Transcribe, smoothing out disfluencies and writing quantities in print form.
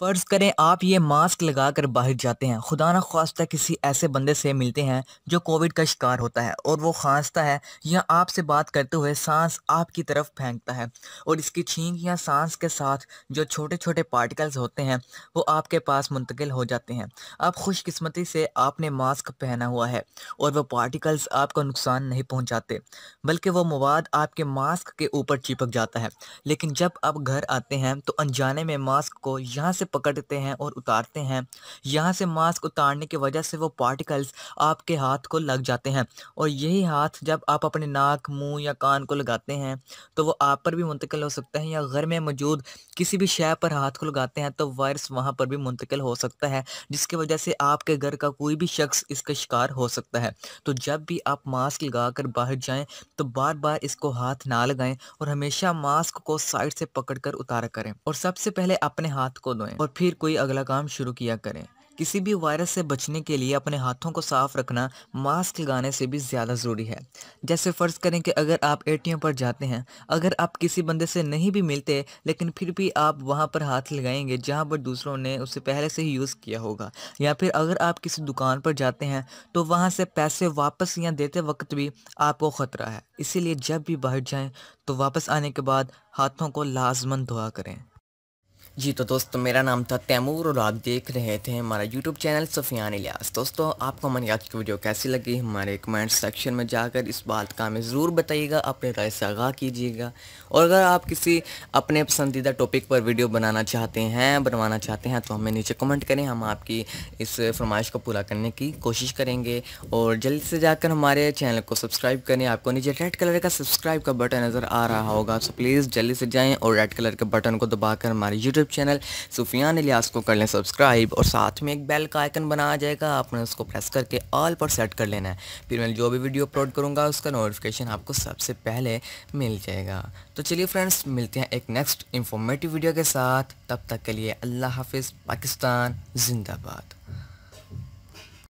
فرض کریں آپ یہ ماسک لگا کر باہر جاتے ہیں، خدا نہ خواستہ کسی ایسے بندے سے ملتے ہیں جو کووڈ کا شکار ہوتا ہے اور وہ کھانستا ہے یا آپ سے بات کرتے ہوئے سانس آپ کی طرف پھینکتا ہے اور اس کی چھینک یا سانس کے ساتھ جو چھوٹے چھوٹے پارٹیکلز ہوتے ہیں وہ آپ کے پاس منتقل ہو جاتے ہیں۔ آپ خوش قسمتی سے آپ نے ماسک پہنا ہوا ہے اور وہ پارٹیکلز آپ کو نقصان نہیں پہنچاتے، بلکہ وہ مواد آپ کے ماسک کے اوپر چپک جاتا ہے۔ لیکن جب آپ گھر آتے ہیں تو انجانے میں ماسک کو یہاں سے پکڑتے ہیں اور اتارتے ہیں، یہاں سے ماسک اتارنے کی وجہ سے وہ پارٹیکلز آپ کے ہاتھ کو لگ جاتے ہیں اور یہی ہاتھ جب آپ اپنے ناک، منہ یا کان کو لگاتے ہیں تو وہ آپ پر بھی منتقل ہو سکتا ہے، یا گھر میں موجود کسی بھی شے پر ہاتھ کو لگاتے ہیں تو وائرس وہاں پر بھی منتقل ہو سکتا ہے، جس کی وجہ سے آپ کے گھر کا کوئی بھی شخص اس کا شکار ہو سکتا ہے۔ تو جب بھی آپ ماسک لگا کر باہر جائیں تو بار بار اس کو ہاتھ نہ لگائیں اور ہمیشہ ماسک کو سائڈ سے پکڑ کر اتارا کریں اور سب سے پہلے اپنے ہاتھ کو دھوئیں اور پھر کوئی اگلا کام شروع کیا کریں۔ کسی بھی وائرس سے بچنے کے لیے اپنے ہاتھوں کو صاف رکھنا ماسک لگانے سے بھی زیادہ ضروری ہے۔ جیسے فرض کریں کہ اگر آپ ATM پر جاتے ہیں، اگر آپ کسی بندے سے نہیں بھی ملتے لیکن پھر بھی آپ وہاں پر ہاتھ لگائیں گے جہاں پر دوسروں نے اسے پہلے سے ہی یوز کیا ہوگا، یا پھر اگر آپ کسی دکان پر جاتے ہیں تو وہاں سے پیسے واپس یا دیتے وقت بھی آپ کو خطرہ ہے، اسی لیے جب بھی باہر جائیں تو واپس آنے کے بعد ہاتھوں کو لازماً دھوا کریں۔ جی تو دوستو، میرا نام تھا تیمور اور آپ دیکھ رہے تھے ہمارا یوٹیوب چینل سفیان الیاس۔ دوستو، آپ کو ہماری آج کی ویڈیو کیسی لگی ہمارے کمنٹ سیکشن میں جا کر اس بات کا ہمیں ضرور بتائیے گا، اپنے رائے سے آگاہ کیجیے گا، اور اگر آپ کسی اپنے پسندیدہ ٹاپک پر ویڈیو بنوانا چاہتے ہیں تو ہمیں نیچے کمنٹ کریں، ہم آپ کی اس فرمائش کو پورا کرنے کی کوشش کریں گے، اور جلد سے جا کر ہمارے چینل کو سبسکرائب کریں۔ آپ کو نیچے ریڈ کلر کا سبسکرائب کا بٹن نظر آ رہا ہوگا، سو پلیز جلدی سے جائیں اور ریڈ کلر کے بٹن کو دبا کر ہمارے یوٹیوب چینل سفیان الیاس کو کر لیں سبسکرائب، اور ساتھ میں ایک بیل کا آئیکن بنا آ جائے گا، آپ نے اس کو پریس کر کے آل پر سیٹ کر لینا ہے، پھر میں جو بھی ویڈیو اپلوڈ کروں گا اس کا نوٹیفیکیشن آپ کو سب سے پہلے مل جائے گا۔ تو چلیے فرینڈس، ملتے ہیں ایک نیکسٹ انفارمیٹیو ویڈیو کے ساتھ، تب تک کے لیے اللہ حافظ، پاکستان زندہ باد۔